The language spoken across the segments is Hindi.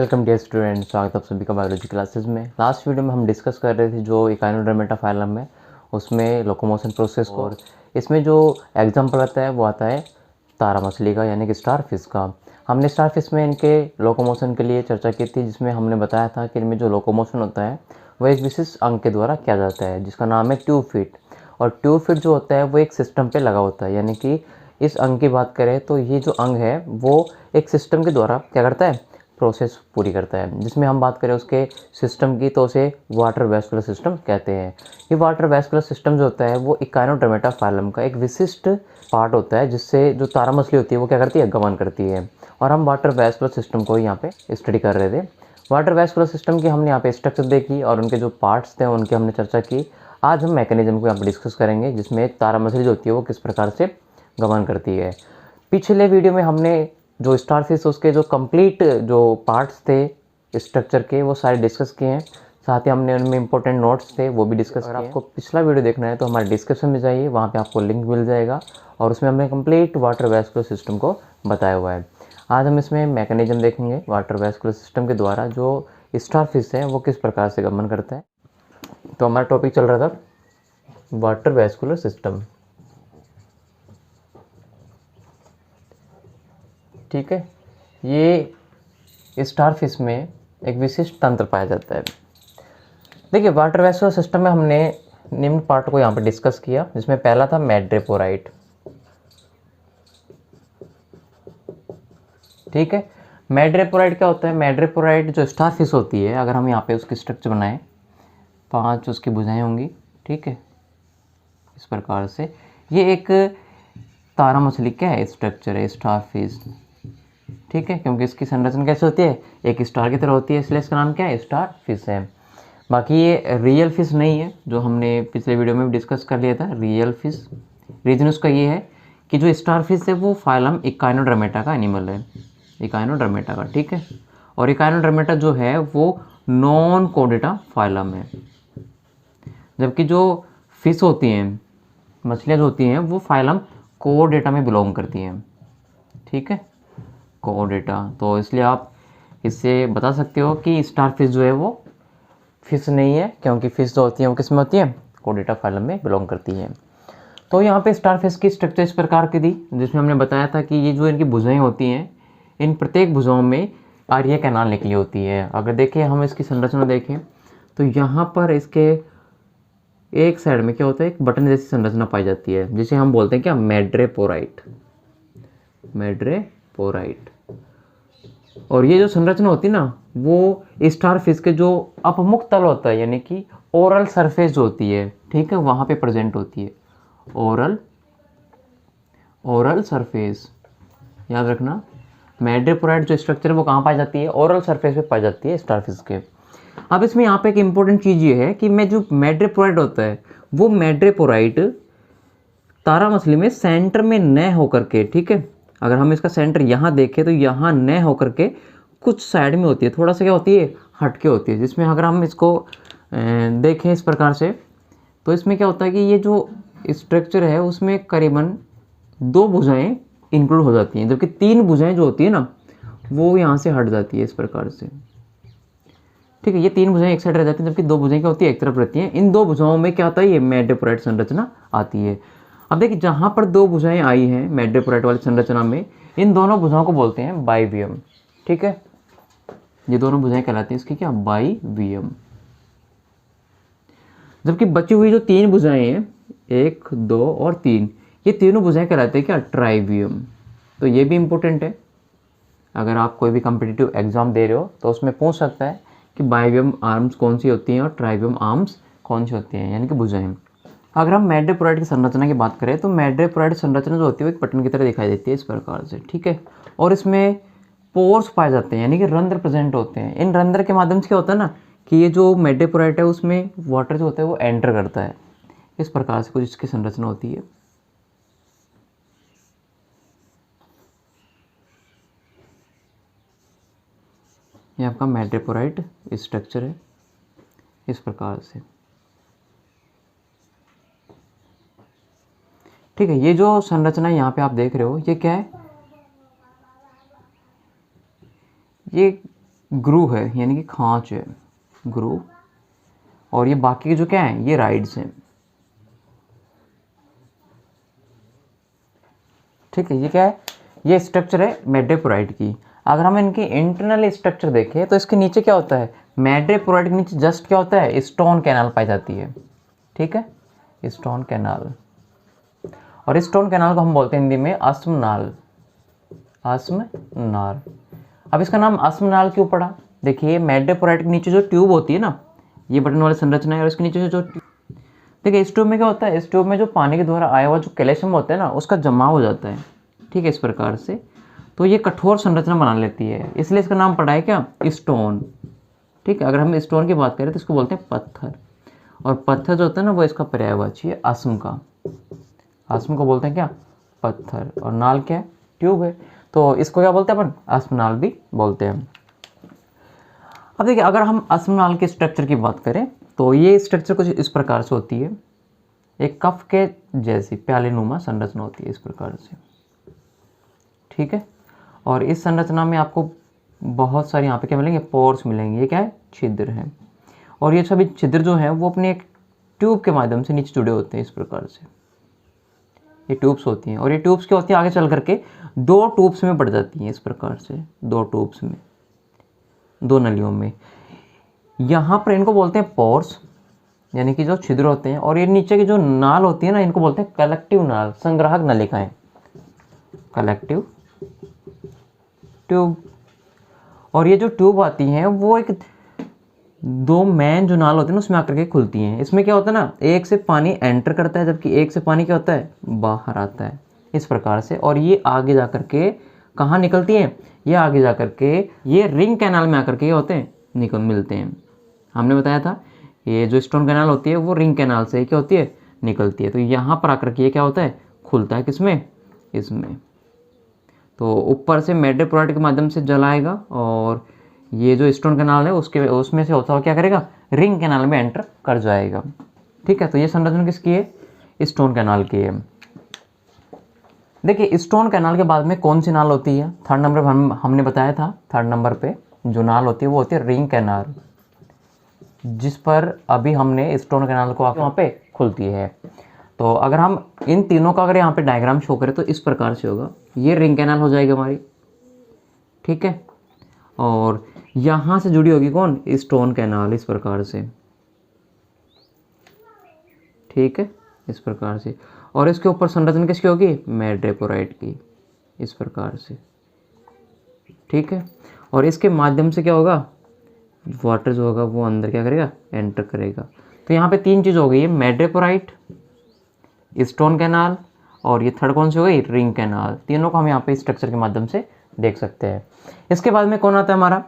वेलकम डियर स्टूडेंट, स्वागत है आप सभी का बायोलॉजी क्लासेस में। लास्ट वीडियो में हम डिस्कस कर रहे थे जो इकाइनोडर्मेटा फाइलम है उसमें लोकोमोशन प्रोसेस को, और इसमें जो एग्जांपल आता है वो आता है तारा मछली का यानी कि स्टार फिश का। हमने स्टार फिश में इनके लोकोमोशन के लिए चर्चा की थी, जिसमें हमने बताया था कि इनमें जो लोकोमोशन होता है वो एक विशेष अंग के द्वारा किया जाता है जिसका नाम है ट्यूब फीट। और ट्यूब फीट जो होता है वो एक सिस्टम पे लगा होता है, यानी कि इस अंग की बात करें तो ये जो अंग है वो एक सिस्टम के द्वारा क्या करता है, प्रोसेस पूरी करता है। जिसमें हम बात करें उसके सिस्टम की तो उसे वाटर वैस्कुलर सिस्टम कहते हैं। ये वाटर वैस्कुलर सिस्टम जो होता है वो इकाइनोडर्मेटा फाइलम का एक विशिष्ट पार्ट होता है, जिससे जो तारा मछली होती है वो क्या करती है, गमन करती है। और हम वाटर वैस्कुलर सिस्टम को यहाँ पे स्टडी कर रहे थे। वाटर वैस्कुलर सिस्टम की हमने यहाँ पे स्ट्रक्चर देखी और उनके जो पार्ट्स थे उनकी हमने चर्चा की। आज हम मैकेनिज्म को यहाँ पे डिस्कस करेंगे, जिसमें तारा मछली जो होती है वो किस प्रकार से गमन करती है। पिछले वीडियो में हमने जो स्टार फिश उसके जो कंप्लीट जो पार्ट्स थे स्ट्रक्चर के वो सारे डिस्कस किए हैं। साथ ही हमने उनमें इंपॉर्टेंट नोट्स थे वो भी डिस्कस किए। अगर आपको पिछला वीडियो देखना है तो हमारे डिस्क्रिप्शन में जाइए, वहाँ पे आपको लिंक मिल जाएगा और उसमें हमने कंप्लीट वाटर वैस्कुलर सिस्टम को बताया हुआ है। आज हम इसमें मैकेनिज्म देखेंगे वाटर वैस्कुलर सिस्टम के द्वारा जो स्टार फिश है वो किस प्रकार से गमन करता है। तो हमारा टॉपिक चल रहा था वाटर वैस्कुलर सिस्टम, ठीक है। ये स्टार फिश में एक विशिष्ट तंत्र पाया जाता है। देखिए, वाटर वैस्कुलर सिस्टम में हमने निम्न पार्ट को यहाँ पर डिस्कस किया, जिसमें पहला था मैड्रेपोराइट, ठीक है। मैड्रेपोराइट क्या होता है? मैड्रेपोराइट जो स्टार फिश होती है, अगर हम यहाँ पे उसकी स्ट्रक्चर बनाएं, 5 उसकी भुजाएं होंगी, ठीक है, इस प्रकार से। ये एक तारा मछली क्या है, स्ट्रक्चर है, स्टार फिश, ठीक है, क्योंकि इसकी संरचना कैसे होती है, एक स्टार की तरह होती है, इसलिए इसका नाम क्या है, स्टार फिश है। बाकी ये रियल फिश नहीं है, जो हमने पिछले वीडियो में भी डिस्कस कर लिया था, रियल फिश। रीजन उसका ये है कि जो स्टार फिश है वो फाइलम इकाइनोडर्मेटा का एनिमल है, इकाइनोडर्मेटा का, ठीक है। और इकाइनोडर्मेटा जो है वो नॉन कोडेटा फाइलम है, जबकि जो फिश होती हैं, मछलियाँ जो होती हैं, वो फाइलम कोडेटा में बिलोंग करती हैं, ठीक है, कोडेटा। तो इसलिए आप इससे बता सकते हो कि स्टार फिश जो है वो फिश नहीं है, क्योंकि फिश जो होती है वो किस में होती है, कोडेटा फाइलम में बिलोंग करती है। तो यहाँ पे स्टार फिश की स्ट्रक्चर इस प्रकार की दी, जिसमें हमने बताया था कि ये जो इनकी भुजाएं होती हैं, इन प्रत्येक भुजाओं में आर्य कैनाल निकली होती है। अगर देखें हम इसकी संरचना देखें तो यहाँ पर इसके एक साइड में क्या होता है, एक बटन जैसी संरचना पाई जाती है, जिसे हम बोलते हैं क्या, मैड्रेपोराइट, मैड्रेपोराइट। और ये जो संरचना होती है ना, वो स्टार फिश के जो अपमुख तल होता है, यानी कि ओरल सरफेस जो होती है, ठीक है, वहाँ पे प्रेजेंट होती है। ओरल सरफेस, याद रखना, मैड्रेपोराइट जो स्ट्रक्चर है वो कहाँ पाई जाती है, ओरल सरफेस पे पाई जाती है स्टार फिश के। अब इसमें यहाँ पे एक इंपॉर्टेंट चीज़ ये है कि मैं जो मैड्रेपोराइट होता है वो मैड्रेपोराइट तारा मछली में सेंटर में न होकर के, ठीक है, अगर हम इसका सेंटर यहाँ देखें तो यहाँ न होकर के कुछ साइड में होती है, थोड़ा सा क्या होती है, हटके होती है। जिसमें अगर हम इसको देखें इस प्रकार से, तो इसमें क्या होता है कि ये जो स्ट्रक्चर है उसमें करीबन 2 भुजाएं इंक्लूड हो जाती हैं, जबकि 3 भुजाएं जो होती है ना वो यहाँ से हट जाती है इस प्रकार से, ठीक है। ये 3 भुजाएं एक साइड रह जाती हैं, जबकि 2 भुजाएं क्या होती है, एक तरफ रहती हैं। इन 2 भुजाओं में क्या आता है, ये मैड्रेपोराइट संरचना आती है। अब देखिए, जहाँ पर 2 भुजाएं आई हैं मैड्रेपोराइट वाली संरचना में, इन दोनों भुजाओं को बोलते हैं बाइवियम, ठीक है। ये दोनों भुजाएं कहलाती हैं इसकी क्या, बाइवियम। जबकि बची हुई जो 3 भुजाएं हैं, 1, 2 और 3, ये तीनों भुजाएं कहलाते हैं क्या, ट्राइवियम। तो ये भी इंपॉर्टेंट है, अगर आप कोई भी कॉम्पिटिटिव एग्जाम दे रहे हो तो उसमें पूछ सकता है कि बाइवियम आर्म्स कौन सी होती हैं और ट्राइवियम आर्म्स कौन सी होती हैं, यानी कि भुजाएं। अगर हम मैड्रेपोराइट की संरचना की बात करें तो मैड्रेपोराइट संरचना जो होती है वो एक बटन की तरह दिखाई देती है इस प्रकार से, ठीक है। और इसमें पोर्स पाए जाते हैं, यानी कि रंध्र प्रेजेंट होते हैं। इन रंध्र के माध्यम से क्या होता है ना कि ये जो मैड्रेपोराइट है उसमें वाटर जो होता है वो एंटर करता है, इस प्रकार से कुछ इसकी संरचना होती है। ये आपका मैड्रेपोराइट स्ट्रक्चर है इस प्रकार से, ठीक है। ये जो संरचना यहाँ पे आप देख रहे हो ये क्या है, ये ग्रू है, यानी कि खांच है, ग्रू। और ये बाकी के जो क्या हैं, ये राइड्स हैं। ठीक है, ये क्या है, ये स्ट्रक्चर है मैड्रेपोराइट की। अगर हम इनकी इंटरनल स्ट्रक्चर देखें तो इसके नीचे क्या होता है, मैड्रेपोराइट के नीचे जस्ट क्या होता है, स्टोन कैनाल पाई जाती है। ठीक है, स्टोन कैनाल। और इस स्टोन कैनाल को हम बोलते हैं हिंदी में अश्मनाल, अश्मनाल। अब इसका नाम अश्मनाल क्यों पड़ा, देखिए मैड्रेपोराइट के नीचे जो ट्यूब होती है ना, ये बटन वाली संरचना है, और इसके नीचे जो देखिए इस ट्यूब में क्या होता है, इस ट्यूब में जो पानी के द्वारा आया हुआ जो कैल्शियम होता है ना, उसका जमाव हो जाता है। ठीक है, इस प्रकार से तो ये कठोर संरचना बना लेती है, इसलिए इसका नाम पड़ा है क्या, स्टोन। ठीक है, अगर हम स्टोन की बात करें तो इसको बोलते हैं पत्थर। और पत्थर जो होता है ना, वो इसका पर्यायवाची है अश्म का। अश्म को बोलते हैं क्या, पत्थर। और नाल क्या है, ट्यूब है, तो इसको क्या बोलते हैं अपन, अश्मनाल भी बोलते हैं। अब देखिए अगर हम अश्मनाल के स्ट्रक्चर की बात करें तो ये स्ट्रक्चर कुछ इस प्रकार से होती है, एक कफ के जैसी प्यालेनुमा संरचना होती है इस प्रकार से। ठीक है, और इस संरचना में आपको बहुत सारे यहाँ पे क्या मिलेंगे, पोर्स मिलेंगे। ये क्या है, छिद्र हैं। और ये सभी छिद्र जो हैं वो अपने एक ट्यूब के माध्यम से नीचे जुड़े होते हैं इस प्रकार से। ये ट्यूब्स होती हैं, और ये ट्यूब्स क्या होती हैं, आगे चल करके दो ट्यूब्स में बढ़ जाती हैं इस प्रकार से, दो ट्यूब्स में, दो नलियों में। यहाँ पर इनको बोलते हैं पोर्स, यानी कि जो छिद्र होते हैं। और ये नीचे की जो नाल होती है ना, इनको बोलते हैं कलेक्टिव नाल, संग्राहक नलिकाएं, कलेक्टिव ट्यूब। और ये जो ट्यूब आती हैं वो एक दो मेन जो नाल होते हैं ना उसमें आकर के खुलती हैं। इसमें क्या होता है ना, एक से पानी एंटर करता है, जबकि एक से पानी क्या होता है, बाहर आता है इस प्रकार से। और ये आगे जा कर के कहाँ निकलती हैं, ये आगे जा कर के ये रिंग कैनाल में आकर के ये होते हैं, मिलते हैं। हमने बताया था ये जो स्टोन कैनाल होती है वो रिंग कैनाल से क्या होती है, निकलती है। तो यहाँ पर आकर के ये क्या होता है, खुलता है किसमें, इसमें। तो ऊपर से मैड्रेपोराइट के माध्यम से जल आएगा, और ये जो स्टोन कैनाल है उसमें से होता हुआ क्या करेगा, रिंग कैनाल में एंटर कर जाएगा। ठीक है, तो ये संरचना किसकी है, स्टोन कैनाल की है। देखिए स्टोन कैनाल के बाद में कौन सी नाल होती है, थर्ड नंबर पर हमने बताया था, थर्ड नंबर पे जो नाल होती है वो होती है रिंग कैनाल, जिस पर अभी हमने स्टोन कैनाल को वहाँ पे खुलती है। तो अगर हम इन तीनों का अगर यहाँ पे डायग्राम शो करें तो इस प्रकार से होगा, ये रिंग कैनाल हो जाएगी हमारी। ठीक है, और यहाँ से जुड़ी होगी कौन, स्टोन कैनाल, इस प्रकार से। ठीक है, इस प्रकार से। और इसके ऊपर संरचना किसकी होगी, मैड्रेपोराइट की, इस प्रकार से। ठीक है, और इसके माध्यम से क्या होगा, वाटर जो होगा वो अंदर क्या करेगा, एंटर करेगा। तो यहाँ पे तीन चीज़ हो गई है, मैड्रेपोराइट, स्टोन कैनाल, और ये थर्ड कौन सी हो गई, रिंग कैनाल। तीनों को हम यहाँ पे स्ट्रक्चर के माध्यम से देख सकते हैं। इसके बाद में कौन आता है हमारा,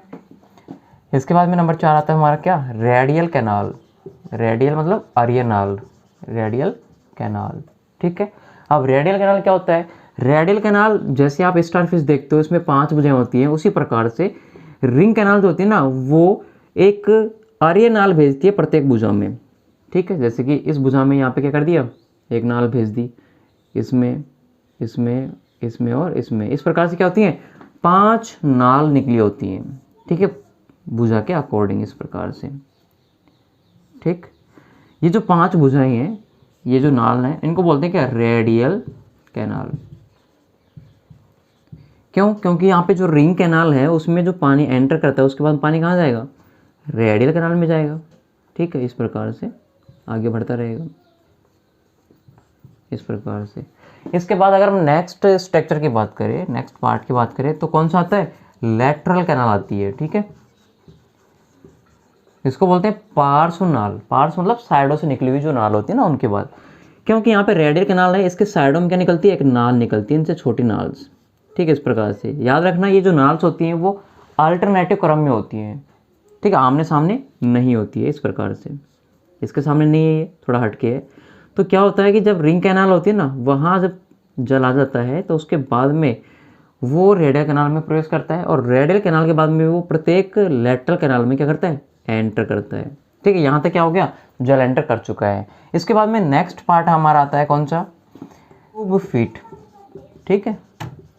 इसके बाद में नंबर 4 आता है हमारा क्या, रेडियल कैनाल। रेडियल मतलब आर्य नाल, रेडियल कैनाल। ठीक है, अब रेडियल कैनाल क्या होता है, रेडियल कैनाल जैसे आप स्टारफिश देखते हो इसमें 5 भुजाएं होती हैं, उसी प्रकार से रिंग कैनाल जो होती है ना वो एक आर्य नाल भेजती है प्रत्येक भुजा में। ठीक है, जैसे कि इस भुजा में यहाँ पे क्या कर दिया, एक नाल भेज दी, इसमें इसमें इसमें और इसमें, इस प्रकार से क्या होती हैं, 5 नाल निकली होती हैं। ठीक है, भुजा के अकॉर्डिंग, इस प्रकार से। ठीक, ये जो 5 भुजाएं हैं, ये जो नाल हैं, इनको बोलते हैं क्या, रेडियल कैनाल। क्यों, क्योंकि यहाँ पे जो रिंग कैनाल है उसमें जो पानी एंटर करता है उसके बाद पानी कहाँ जाएगा, रेडियल कैनाल में जाएगा। ठीक है, इस प्रकार से आगे बढ़ता रहेगा, इस प्रकार से। इसके बाद अगर हम नेक्स्ट स्ट्रक्चर की बात करें, नेक्स्ट पार्ट की बात करें, तो कौन सा आता है, लैटरल कैनाल आती है। ठीक है, इसको बोलते हैं पार्श्व नाल। पार्श्व मतलब साइडों से निकली हुई जो नाल होती है ना उनके बाद, क्योंकि यहाँ पे रेडियल कैनाल है, इसके साइडों में क्या निकलती है, एक नाल निकलती है, इनसे छोटी नाल्स। ठीक है, इस प्रकार से याद रखना, ये जो नाल्स होती हैं वो अल्टरनेटिव क्रम में होती हैं। ठीक है, आमने सामने नहीं होती है, इस प्रकार से। इसके सामने नहीं है, ये थोड़ा हटके है। तो क्या होता है कि जब रिंग कैनाल होती है ना, वहाँ जब जल आ जाता है तो उसके बाद में वो रेडियल कैनाल में प्रवेश करता है, और रेडियल कैनाल के बाद में वो प्रत्येक लैटरल कैनाल में क्या करता है, एंटर करता है। ठीक है, यहाँ तक क्या हो गया, जल एंटर कर चुका है। इसके बाद में नेक्स्ट पार्ट हमारा आता है कौन सा, ट्यूब फिट। ठीक है,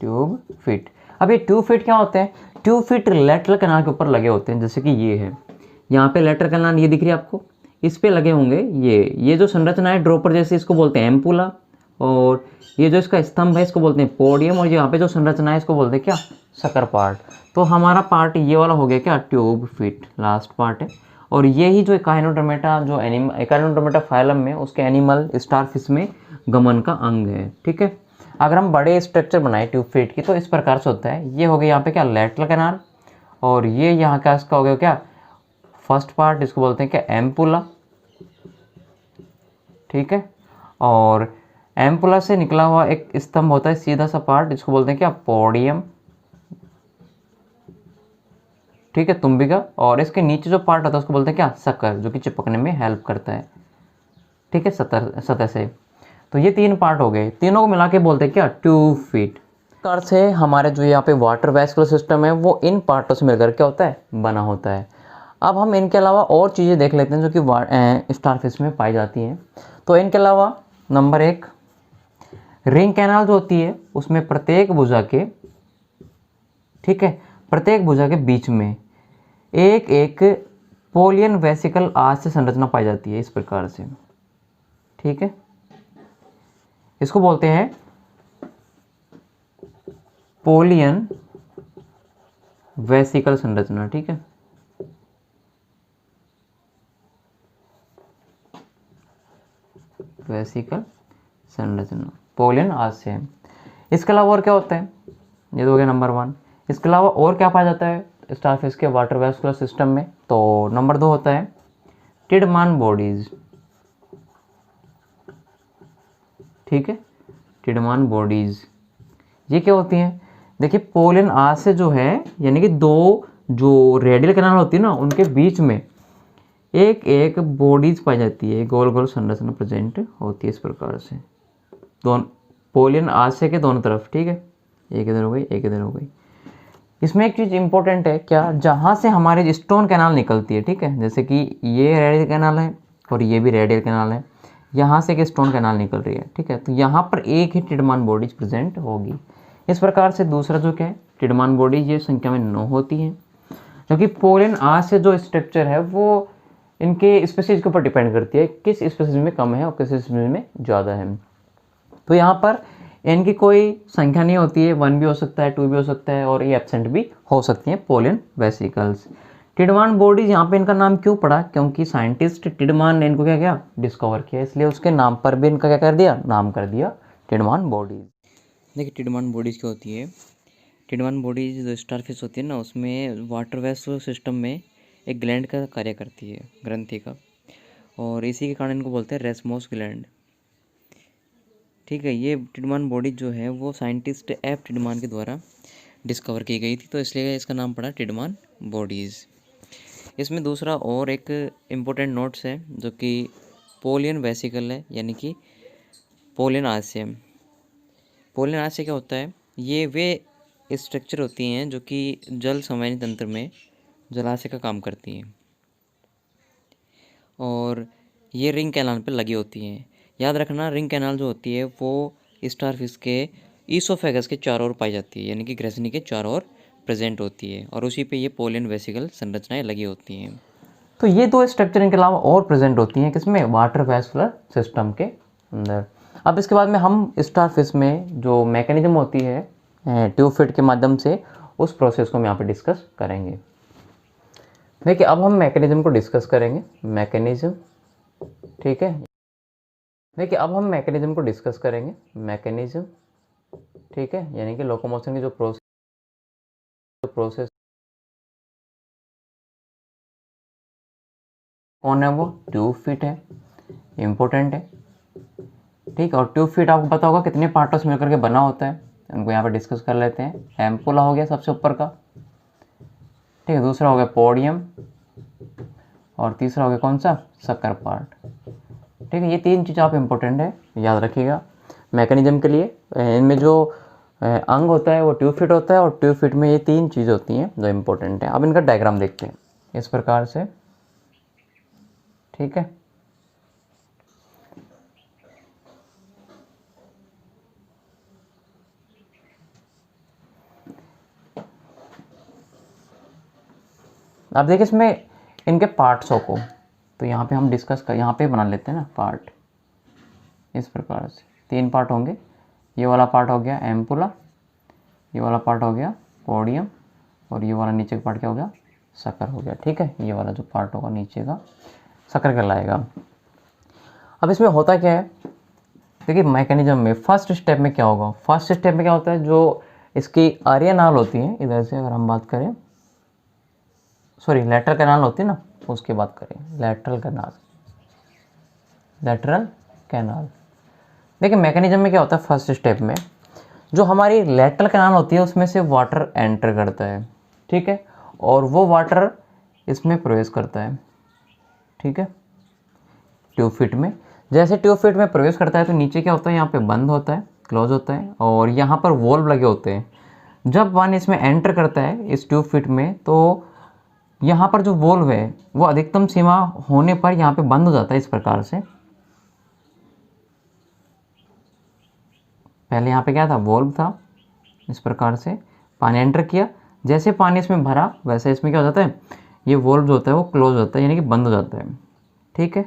ट्यूब फिट। अब ये ट्यूब फीट क्या होते हैं? ट्यूब फीट लेटरल कैनाल के ऊपर लगे होते हैं, जैसे कि ये है, यहाँ पे लेटरल कैनाल ये दिख रही है आपको, इस पे लगे होंगे ये जो संरचना है ड्रॉपर जैसे, इसको बोलते हैं एम्पुला, और ये जो इसका स्तंभ है इसको बोलते हैं पोडियम, और यहाँ पे जो संरचना है इसको बोलते हैं क्या? Sucker part. तो हमारा पार्ट ये वाला हो गया क्या? ट्यूब फीट लास्ट पार्ट है। और ये ही जो एकाइनोडर्मेटा जो एकाइनोडर्मेटा फाइलम में उसके एनिमल स्टारफिश में गमन का अंग है। ठीक है, अगर हम बड़े स्ट्रक्चर बनाए ट्यूब फीट की तो इस प्रकार से होता है। ये हो गया यहाँ पे क्या? लेटरल कैनाल, और ये यहाँ का इसका हो गया क्या? फर्स्ट पार्ट, इसको बोलते हैं क्या? एम्पुला। ठीक है, और एम्पुला से निकला हुआ एक स्तंभ होता है सीधा सा पार्ट, इसको बोलते हैं क्या? पोडियम। ठीक है, तुम्बिका। और इसके नीचे जो पार्ट होता है उसको बोलते हैं क्या? सकर, जो कि चिपकने में हेल्प करता है। ठीक है, सतह से। तो ये 3 पार्ट हो गए, तीनों को मिला के बोलते हैं क्या? Tube feet. कार से हमारे जो यहाँ पे वाटर वैस्कुलर सिस्टम है वो इन पार्टों से मिलकर क्या होता है? बना होता है। अब हम इनके अलावा और चीज़ें देख लेते हैं जो कि स्टारफिश में पाई जाती हैं। तो इनके अलावा नंबर 1, रिंग कैनाल जो होती है उसमें प्रत्येक भुजा के, ठीक है, प्रत्येक भुजा के बीच में एक एक पोलियन वेसिकल आज से संरचना पाई जाती है, इस प्रकार से। ठीक है, इसको बोलते हैं पोलियन वेसिकल संरचना। ठीक है, वेसिकल संरचना पोलियन आज से है। इसके अलावा और क्या होता है? ये तो हो गया नंबर 1। इसके अलावा और क्या पाया जाता है स्टारफिश के वाटर वैस्कुलर सिस्टम में? तो नंबर 2 होता है टिडमान बॉडीज। ठीक है, टिडमान बॉडीज ये क्या होती हैं? देखिए, पोलियन आज से जो है, यानी कि 2 जो रेडियल कैनाल होती है ना, उनके बीच में एक एक बॉडीज पाई जाती है, गोल गोल संरचना प्रेजेंट होती है इस प्रकार से, दोनों पोलियन आशय के दोनों तरफ। ठीक है, एक इधर हो गई, एक इधर हो गई। इसमें एक चीज़ इंपॉर्टेंट है क्या? जहाँ से हमारे स्टोन कैनाल निकलती है, ठीक है, जैसे कि ये रेडियल कैनाल है और ये भी रेडियल कैनाल है, यहाँ से एक स्टोन कैनाल निकल रही है। ठीक है, तो यहाँ पर एक ही टिडमान बॉडीज प्रेजेंट होगी। इस प्रकार से दूसरा जो क्या है, टिडमान बॉडीज ये संख्या में 9 होती हैं, क्योंकि पोलियन आज से जो स्ट्रक्चर है वो इनके स्पीसीज के ऊपर डिपेंड करती है, किस स्पीसीज में कम है और किस स्पीसीज में ज़्यादा है। तो यहाँ पर इनकी कोई संख्या नहीं होती है, 1 भी हो सकता है, 2 भी हो सकता है, और ये एब्सेंट भी हो सकती हैं पोलियन वेसिकल्स। टिडमान बॉडीज यहाँ पे इनका नाम क्यों पड़ा? क्योंकि साइंटिस्ट टिडमान ने इनको क्या किया? डिस्कवर किया, इसलिए उसके नाम पर भी इनका क्या कर दिया? नाम कर दिया टिडमान बॉडीज। देखिए, टिडमान बॉडीज क्या होती है? टिडमान बॉडीज जो स्टारफिश होती है ना, उसमें वाटर वैस्कुलर सिस्टम में एक ग्लैंड का कार्य करती है, ग्रंथि का, और इसी के कारण इनको बोलते हैं रेसमोस ग्लैंड। ठीक है, ये टिडमान बॉडी जो है वो साइंटिस्ट एफ टिडमान के द्वारा डिस्कवर की गई थी, तो इसलिए इसका नाम पड़ा टिडमान बॉडीज़। इसमें दूसरा और एक इम्पोर्टेंट नोट्स है जो कि पोलियन वेसिकल है, यानी कि पोलियन आशय। पोलियन आशय क्या होता है? ये वे स्ट्रक्चर होती हैं जो कि जल संवहनी तंत्र में जलाशय का काम करती हैं, और ये रिंग कैनाल पर लगी होती हैं। याद रखना, रिंग कैनाल जो होती है वो स्टारफिश के ईसोफेगस के चारों ओर पाई जाती है, यानी कि ग्रेसनी के चारों ओर प्रेजेंट होती है, और उसी पे ये पोलियन वेसिकल संरचनाएं लगी होती हैं। तो ये 2 स्ट्रक्चर इनके अलावा और प्रेजेंट होती हैं किसमें? वाटर वैस्कुलर सिस्टम के अंदर। अब इसके बाद में हम स्टारफिश में जो मैकेनिज्म होती है ट्यूब फीट के माध्यम से, उस प्रोसेस को हम यहाँ पे डिस्कस करेंगे। देखिए, अब हम मैकेनिज्म को डिस्कस करेंगे। मैकेनिज्म, ठीक है, देखिए अब हम मैकेनिज्म को डिस्कस करेंगे। मैकेनिज्म, ठीक है, यानी कि लोकोमोशन की जो प्रोसेस कौन है? वो ट्यूब फीट है, इम्पोर्टेंट है। ठीक है, और ट्यूब फीट आपको पता होगा कितने पार्टों से मिलकर के बना होता है, उनको यहाँ पे डिस्कस कर लेते हैं। एम्पुला हो गया सबसे ऊपर का, ठीक है, दूसरा हो गया पोडियम, और तीसरा हो गया कौन सा? Sucker part. ठीक है, ये 3 चीज़ आप इम्पोर्टेंट है, याद रखिएगा मैकेनिज्म के लिए। इनमें जो अंग होता है वो ट्यूब फिट होता है, और ट्यूब फिट में ये 3 चीज़ होती हैं जो इम्पोर्टेंट है। अब इनका डायग्राम देखते हैं इस प्रकार से। ठीक है, अब देखिए इसमें इनके पार्ट्सों को, तो यहाँ पे हम डिस्कस कर, यहाँ पे बना लेते हैं ना पार्ट, इस प्रकार से 3 पार्ट होंगे। ये वाला पार्ट हो गया एम्पुला, ये वाला पार्ट हो गया पोडियम, और ये वाला नीचे का पार्ट क्या हो गया, शक्कर हो गया। ठीक है, ये वाला जो पार्ट होगा नीचे का शक्कर कहलाएगा। अब इसमें होता क्या है, देखिए मैकेनिज्म में फर्स्ट स्टेप में क्या होगा, फर्स्ट स्टेप में क्या होता है, जो इसकी आर्य नाल होती है, इधर से अगर हम बात करें, सॉरी लेटरल कैनाल होती है ना, उसकी बात करें, लेटरल कैनाल, लेटरल कैनाल। देखिए मैकेनिज्म में क्या होता है, फर्स्ट स्टेप में जो हमारी लेटरल कैनाल होती है उसमें से वाटर एंटर करता है। ठीक है, और वो वाटर इसमें प्रवेश करता है। ठीक है, ट्यूब फिट में, जैसे ट्यूब फिट में प्रवेश करता है तो नीचे क्या होता है, यहाँ पे बंद होता है, क्लोज होता है, और यहाँ पर वॉल्व लगे होते हैं। जब पानी इसमें एंटर करता है इस ट्यूब फिट में, तो यहाँ पर जो वॉल्व है वो अधिकतम सीमा होने पर यहाँ पे बंद हो जाता है इस प्रकार से। पहले यहाँ पे क्या था, वॉल्व था, इस प्रकार से पानी एंटर किया, जैसे पानी इसमें भरा वैसे इसमें क्या हो जाता है, ये वॉल्व जो होता है वो क्लोज होता है, यानी कि बंद हो जाता है। ठीक है,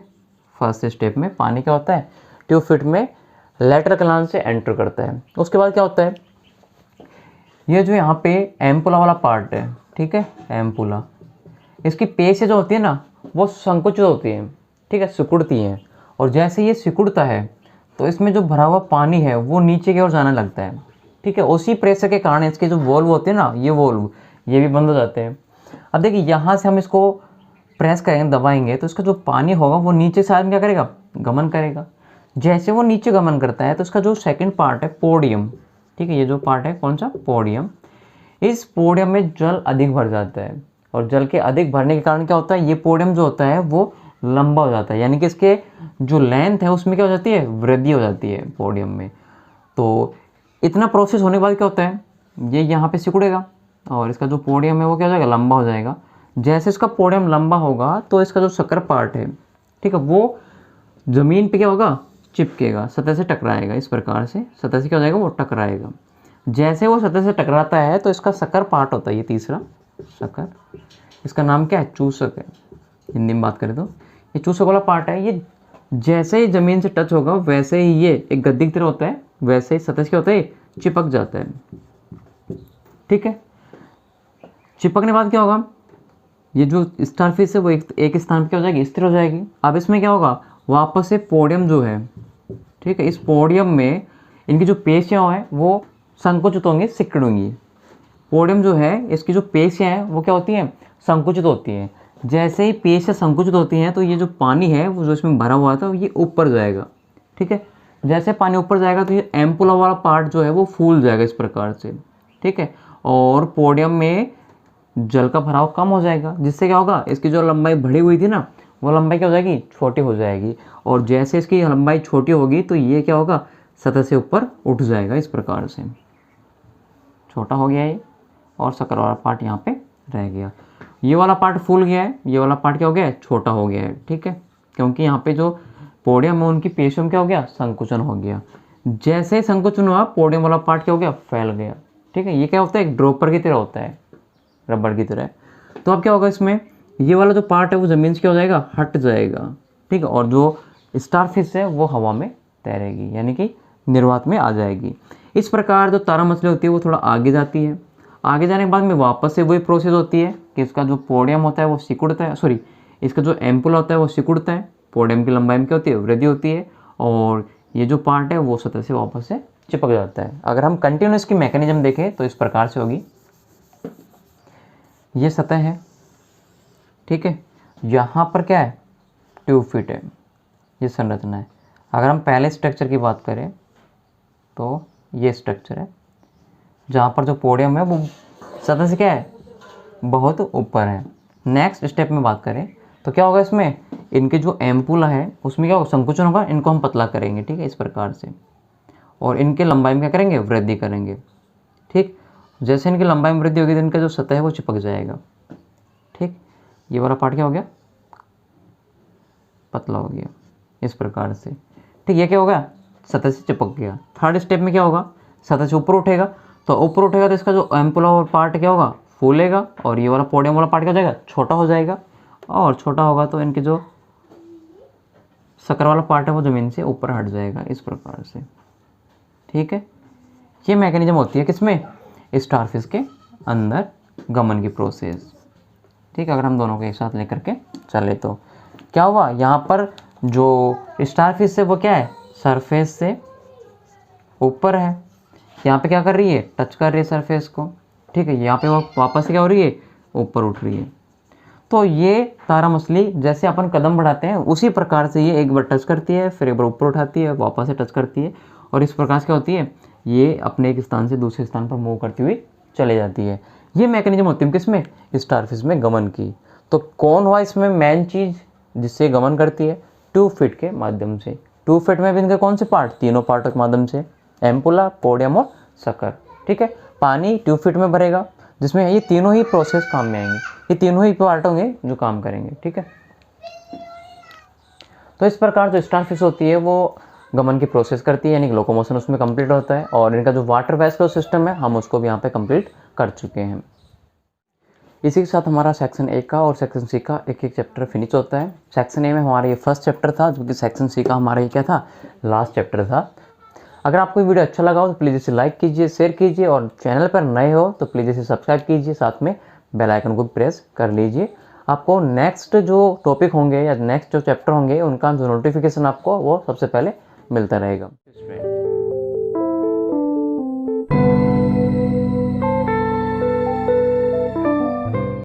फर्स्ट स्टेप में पानी क्या होता है, ट्यूब फिट में लेटरल कैनाल से एंटर करता है। उसके बाद क्या होता है, ये जो यहाँ पे एम्पुला वाला पार्ट है, ठीक है, एम्पुला, इसकी पेश जो होती है ना वो संकुचित होती है। ठीक है, सिकुड़ती हैं, और जैसे ये सिकुड़ता है तो इसमें जो भरा हुआ पानी है वो नीचे की ओर जाने लगता है। ठीक है, उसी प्रेशर के कारण इसके जो वॉल्व होते हैं ना, ये वॉल्व ये भी बंद हो जाते हैं। अब देखिए यहाँ से हम इसको प्रेस करेंगे, दबाएंगे, तो इसका जो पानी होगा वो नीचे साइड में क्या करेगा, गमन करेगा। जैसे वो नीचे गमन करता है तो इसका जो सेकंड पार्ट है पोडियम, ठीक है, ये जो पार्ट है कौन सा, पोडियम, इस पोडियम में जल अधिक भर जाता है, और जल के अधिक भरने के कारण क्या होता है, ये पोडियम जो होता है वो लंबा हो जाता है, यानी कि इसके जो लेंथ है उसमें क्या हो जाती है, वृद्धि हो जाती है पोडियम में। तो इतना प्रोसेस होने के बाद क्या होता है, ये यहाँ पे सिकुड़ेगा, और इसका जो पोडियम है वो क्या हो जाएगा, लंबा हो जाएगा। जैसे इसका पोडियम लंबा होगा तो इसका जो शक्कर पार्ट है, ठीक है, वो ज़मीन पे क्या होगा, चिपकेगा, सतह से टकराएगा, इस प्रकार से सतह से क्या हो जाएगा, वो टकराएगा। जैसे वो सतह से टकराता है तो इसका शक्कर पार्ट होता है, ये तीसरा शक्कर, इसका नाम क्या है, चूसक है, हिंदी में बात करें तो ये चूसक वाला पार्ट है। ये जैसे ही ज़मीन से टच होगा वैसे ही ये एक गद्दी की तरह होता है, वैसे ही सतह से क्या होता है, चिपक जाता है। ठीक है, चिपकने बाद क्या होगा, ये जो स्टारफिश है वो एक स्थान पर क्या हो जाएगी, स्थिर हो जाएगी। अब इसमें क्या होगा, वापस से पोडियम जो है, ठीक है, इस पोडियम में इनकी जो पेशियाँ हैं वो संकुचित होंगी, सिकुड़ेंगी। पोडियम जो है इसकी जो पेशियाँ हैं वो क्या होती हैं, संकुचित होती हैं। जैसे ही पेशियाँ संकुचित होती हैं तो ये जो पानी है वो जो इसमें भरा हुआ था ये ऊपर जाएगा। ठीक है, जैसे पानी ऊपर जाएगा तो ये एम्पुला वाला पार्ट जो है वो फूल जाएगा इस प्रकार से। ठीक है, और पोडियम में जल का भराव कम हो जाएगा, जिससे क्या होगा, इसकी जो लंबाई बढ़ी हुई थी ना वो लंबाई क्या हो जाएगी, छोटी हो जाएगी, और जैसे इसकी लंबाई छोटी होगी तो ये क्या होगा, सतह से ऊपर उठ जाएगा, इस प्रकार से छोटा हो गया ये, और शक्कर वाला पार्ट यहाँ पे रह गया। ये वाला पार्ट फूल गया है, ये वाला पार्ट क्या हो गया है, छोटा हो गया है। ठीक है, क्योंकि यहाँ पे जो पोडियम है उनकी पेशियों में क्या हो गया, संकुचन हो गया। जैसे ही संकुचन हुआ पोडियम वाला पार्ट क्या हो गया, फैल गया। ठीक है, ये क्या होता है, एक ड्रॉपर की तरह होता है, रबड़ की तरह। तो अब क्या होगा, इसमें ये वाला जो पार्ट है वो ज़मीन से क्या हो जाएगा, हट जाएगा। ठीक है, और जो स्टारफिश है वो हवा में तैरेगी, यानी कि निर्वात में आ जाएगी। इस प्रकार जो तारा मछली होती है वो थोड़ा आगे जाती है। आगे जाने के बाद में वापस से वही प्रोसेस होती है कि इसका जो पोडियम होता है वो सिकुड़ता है, सॉरी इसका जो एम्पुला होता है वो सिकुड़ता है, पोडियम की लंबाई में क्या होती है, वृद्धि होती है, और ये जो पार्ट है वो सतह से वापस से चिपक जाता है। अगर हम कंटिन्यूस की मैकेनिज्म देखें तो इस प्रकार से होगी, ये सतह है, ठीक है, यहाँ पर क्या है, ट्यूब फिट है, ये संरचना है। अगर हम पहले स्ट्रक्चर की बात करें तो ये स्ट्रक्चर है, जहाँ पर जो पोडियम है वो सतह से क्या है, बहुत ऊपर है। नेक्स्ट स्टेप में बात करें तो क्या होगा, इसमें इनके जो एम्पुला है उसमें क्या होगा, संकुचन होगा, इनको हम पतला करेंगे। ठीक है, इस प्रकार से, और इनके लंबाई में क्या करेंगे, वृद्धि करेंगे। ठीक, जैसे इनकी लंबाई में वृद्धि होगी तो इनका जो सतह है वो चिपक जाएगा। ठीक, ये वाला पार्ट क्या हो गया, पतला हो गया, इस प्रकार से। ठीक, ये क्या होगा, सतह से चिपक गया। थर्ड स्टेप में क्या होगा, सतह से ऊपर उठेगा, तो ऊपर उठेगा तो इसका जो एम्पुला और पार्ट क्या होगा, फूलेगा और ये वाला पोडियम वाला पार्ट क्या हो जाएगा, छोटा हो जाएगा, और छोटा होगा तो इनके जो शक्कर वाला पार्ट है वो ज़मीन से ऊपर हट जाएगा इस प्रकार से। ठीक है, ये मैकेनिज्म होती है किसमें, स्टारफिश के अंदर गमन की प्रोसेस। ठीक है, अगर हम दोनों को एक साथ लेकर के चले तो क्या हुआ, यहाँ पर जो स्टारफिश है वो क्या है, सरफेस से ऊपर है, यहाँ पे क्या कर रही है, टच कर रही है सरफेस को। ठीक है, यहाँ पे वो वापस से क्या हो रही है, ऊपर उठ रही है। तो ये तारा मछली जैसे अपन कदम बढ़ाते हैं उसी प्रकार से ये एक बार टच करती है, फिर एक बार ऊपर उठाती है, वापस से टच करती है, और इस प्रकार से क्या होती है, ये अपने एक स्थान से दूसरे स्थान पर मूव करती हुई चले जाती है। ये मैकेनिज्म होती है किसमें, स्टारफिश में गमन की। तो कौन हुआ इसमें मेन चीज़ जिससे गमन करती है, ट्यूब फिट के माध्यम से। ट्यूब फिट में भी इनके कौन से पार्ट, तीनों पार्टों के माध्यम से, एम्पुला, पोडियम और शक्कर। ठीक है, पानी ट्यूब फिट में भरेगा जिसमें ये तीनों ही प्रोसेस काम में आएंगे, ये तीनों ही पार्ट होंगे जो काम करेंगे। ठीक है, तो इस प्रकार जो स्टारफिश होती है वो गमन की प्रोसेस करती है, यानी कि लोकोमोशन उसमें कंप्लीट होता है, और इनका जो वाटर वेस्कुलर सिस्टम है हम उसको भी यहाँ पे कंप्लीट कर चुके हैं। इसी के साथ हमारा सेक्शन ए का और सेक्शन सी का एक एक चैप्टर फिनिश होता है। सेक्शन ए में हमारा ये फर्स्ट चैप्टर था, जबकि सेक्शन सी का हमारा ये क्या था, लास्ट चैप्टर था। अगर आपको वीडियो अच्छा लगा हो तो प्लीज़ इसे लाइक कीजिए, शेयर कीजिए, और चैनल पर नए हो तो प्लीज़ इसे सब्सक्राइब कीजिए, साथ में बेल आइकन को प्रेस कर लीजिए। आपको नेक्स्ट जो टॉपिक होंगे या नेक्स्ट जो चैप्टर होंगे उनका जो नोटिफिकेशन आपको वो सबसे पहले मिलता रहेगा।